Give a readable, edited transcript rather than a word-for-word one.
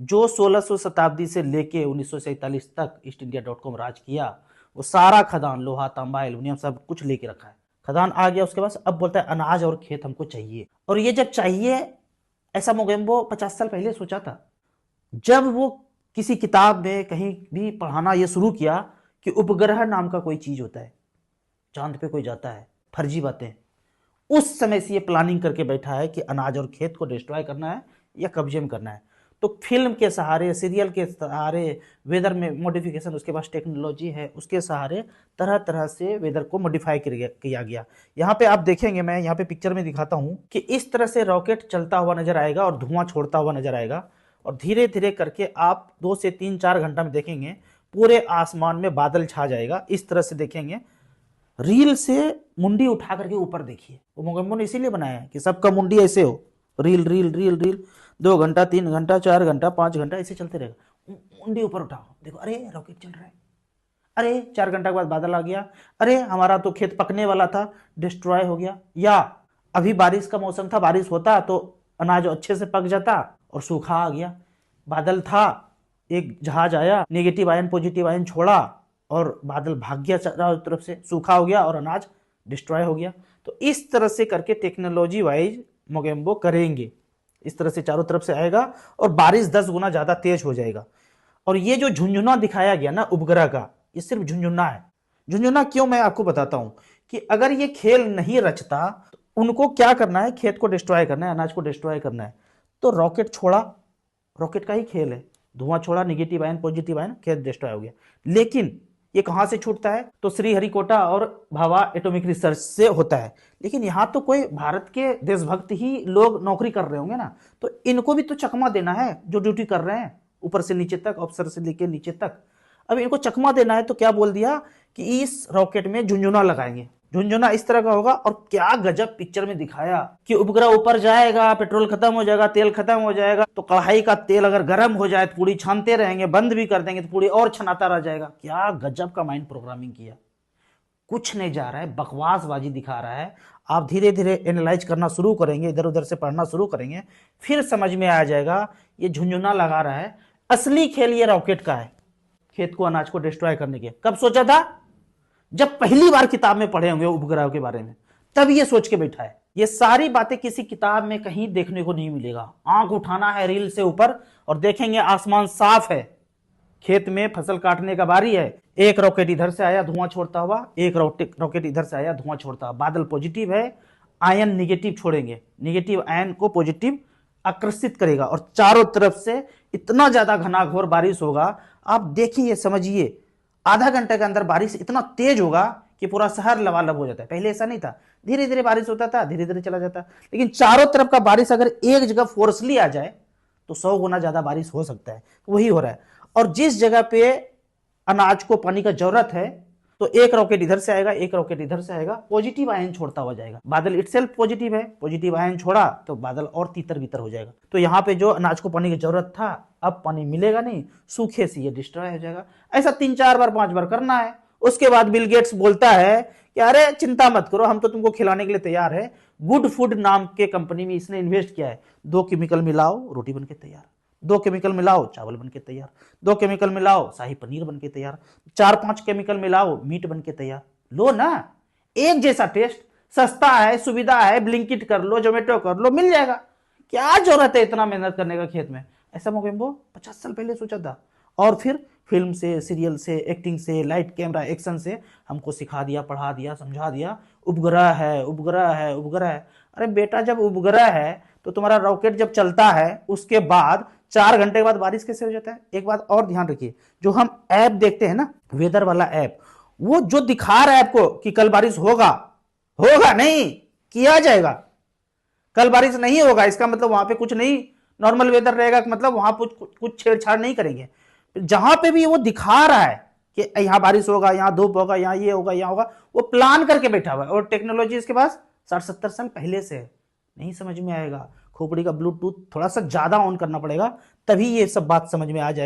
जो 1600 शताब्दी से लेके 1947 तक ईस्ट इंडिया .com राज किया, वो सारा खदान लोहा तांबा एल्यूमिनियम सब कुछ लेके रखा है। खदान आ गया उसके बाद अब बोलता है अनाज और खेत हमको चाहिए। और ये जब चाहिए, ऐसा मोगेम्बो 50 साल पहले सोचा था। जब वो किसी किताब में कहीं भी पढ़ाना ये शुरू किया कि उपग्रह नाम का कोई चीज होता है, चांद पे कोई जाता है, फर्जी बातें, उस समय से ये प्लानिंग करके बैठा है कि अनाज और खेत को डिस्ट्रॉय करना है या कब्जे में करना है। तो फिल्म के सहारे, सीरियल के सहारे, वेदर में मॉडिफिकेशन, उसके पास टेक्नोलॉजी है, उसके सहारे तरह तरह से वेदर को मॉडिफाई किया गया। यहाँ पे आप देखेंगे, मैं यहाँ पे पिक्चर में दिखाता हूँ कि इस तरह से रॉकेट चलता हुआ नजर आएगा और धुआं छोड़ता हुआ नजर आएगा। और धीरे धीरे करके आप 2 से 3-4 घंटा में देखेंगे पूरे आसमान में बादल छा जाएगा। इस तरह से देखेंगे, रील से मुंडी उठा करके ऊपर देखिए। वो मोगेम्बो ने इसीलिए बनाया है कि सबका मुंडी ऐसे हो, रील रील रील रील, 2 घंटा 3 घंटा 4 घंटा 5 घंटा ऐसे चलते रहेगा। मुंडी ऊपर उठाओ, देखो अरे रॉकेट चल रहा है, अरे 4 घंटा के बाद बादल आ गया, अरे हमारा तो खेत पकने वाला था, डिस्ट्रॉय हो गया। या अभी बारिश का मौसम था, बारिश होता तो अनाज अच्छे से पक जाता और सूखा आ गया। बादल था, एक जहाज आया, नेगेटिव आयन पॉजिटिव आयन छोड़ा और बादल भाग गया चारों तरफ से, सूखा हो गया और अनाज डिस्ट्रॉय हो गया। तो इस तरह से करके टेक्नोलॉजी वाइज मोगेम्बो करेंगे। इस तरह से चारों तरफ से आएगा और बारिश 10 गुना ज्यादा तेज हो जाएगा। और ये जो झुंझुना दिखाया गया ना उपग्रह का, ये सिर्फ झुंझुना है। झुंझुना क्यों, मैं आपको बताता हूं कि अगर ये खेल नहीं रचता तो उनको क्या करना है, खेत को डिस्ट्रॉय करना है, अनाज को डिस्ट्रॉय करना है। तो रॉकेट छोड़ा, रॉकेट का ही खेल है, धुआं छोड़ा, नेगेटिव आयन पॉजिटिव आयन, खेत डिस्ट्रॉय हो गया। लेकिन ये कहां से छूटता है, तो श्रीहरिकोटा और भाभा एटॉमिक रिसर्च से होता है। लेकिन यहां तो कोई भारत के देशभक्त ही लोग नौकरी कर रहे होंगे ना, तो इनको भी तो चकमा देना है जो ड्यूटी कर रहे हैं, ऊपर से नीचे तक, अफसर से लेकर नीचे तक। अब इनको चकमा देना है तो क्या बोल दिया कि इस रॉकेट में झुंझुना लगाएंगे। झुंझुना इस तरह का होगा। और क्या गजब पिक्चर में दिखाया कि उपग्रह ऊपर जाएगा, पेट्रोल खत्म हो जाएगा, तेल खत्म हो जाएगा, तो कढ़ाई का तेल अगर गर्म हो जाए तो पूरी छानते रहेंगे, बंद भी कर देंगे तो पूरी और छनाता रह जाएगा। क्या गजब का माइंड प्रोग्रामिंग किया। कुछ नहीं जा रहा है, बकवासबाजी दिखा रहा है। आप धीरे धीरे एनालाइज करना शुरू करेंगे, इधर उधर से पढ़ना शुरू करेंगे, फिर समझ में आ जाएगा ये झुंझुना लगा रहा है। असली खेल ये रॉकेट का है, खेत को अनाज को डिस्ट्रॉय करने के। कब सोचा था, जब पहली बार किताब में पढ़े होंगे उपग्रह के बारे में, तब ये सोच के बैठा है। ये सारी बातें किसी किताब में कहीं देखने को नहीं मिलेगा। आंख उठाना है रील से ऊपर और देखेंगे आसमान साफ है, खेत में फसल काटने का बारी है, एक रॉकेट इधर से आया धुआं छोड़ता हुआ, एक रॉकेट इधर से आया धुआं छोड़ता हुआ। बादल पॉजिटिव है, आयन निगेटिव छोड़ेंगे, निगेटिव आयन को पॉजिटिव आकर्षित करेगा और चारों तरफ से इतना ज्यादा घनाघोर बारिश होगा। आप देखिए, समझिए, आधा घंटे के अंदर बारिश इतना तेज होगा कि पूरा शहर लबालब हो जाता है। पहले ऐसा नहीं था, धीरे धीरे बारिश होता था, धीरे धीरे चला जाता। लेकिन चारों तरफ का बारिश अगर एक जगह फोर्सली आ जाए तो 100 गुना ज्यादा बारिश हो सकता है। वही हो रहा है। और जिस जगह पे अनाज को पानी का जरूरत है, तो एक रॉकेट इधर से आएगा, एक रॉकेट इधर से आएगा, पॉजिटिव आयन छोड़ता हुआ जाएगा। बादल इटसेल्फ पॉजिटिव है, पॉजिटिव आयन छोड़ा तो बादल और तीतर भीतर हो जाएगा। तो यहाँ पे जो अनाज को पानी की जरूरत था, अब पानी मिलेगा नहीं, सूखे से ये डिस्ट्रॉय हो जाएगा। ऐसा 3-4 बार 5 बार करना है। उसके बाद बिल गेट्स बोलता है कि अरे चिंता मत करो, हम तो तुमको खिलाने के लिए तैयार है। गुड फूड नाम के कंपनी में इसने इन्वेस्ट किया है। 2 केमिकल मिलाओ, रोटी बन के तैयार। 2 केमिकल मिलाओ, चावल बनके तैयार। 2 केमिकल मिलाओ, शाही पनीर बनके तैयार। 4-5 केमिकल मिलाओ, मीट बनके तैयार। लो ना, एक जैसा टेस्ट, सस्ता है, सुविधा है, ब्लिंकिट कर लो, जोमेटो कर लो, मिल जाएगा। क्या जरूरत है इतना मेहनत करने का खेत में। ऐसा मोगेम्बो 50 साल पहले सोचा था। और फिर फिल्म से, सीरियल से, एक्टिंग से, लाइट कैमरा एक्शन से हमको सिखा दिया, पढ़ा दिया, समझा दिया, उपग्रह है, उपग्रह है, उपग्रह है। अरे बेटा, जब उपग्रह है तो तुम्हारा रॉकेट जब चलता है उसके बाद 4 घंटे के बाद बारिश कैसे हो जाता है। एक बात और ध्यान रखिए, जो हम ऐप देखते हैं ना, वेदर वाला ऐप, वो जो दिखा रहा है आपको कि कल बारिश होगा, होगा नहीं, किया जाएगा। कल बारिश नहीं होगा इसका मतलब वहां पे कुछ नहीं, नॉर्मल वेदर रहेगा, मतलब वहां कुछ छेड़छाड़ नहीं करेंगे। जहां पे भी वो दिखा रहा है कि यहाँ बारिश होगा, यहाँ धूप होगा, यहाँ ये होगा, यहाँ होगा, वो प्लान करके बैठा हुआ है। और टेक्नोलॉजी इसके पास 60-70 साल पहले से है। नहीं समझ में आएगा, खोपड़ी का ब्लूटूथ थोड़ा सा ज्यादा ऑन करना पड़ेगा, तभी ये सब बात समझ में आ जाएगा।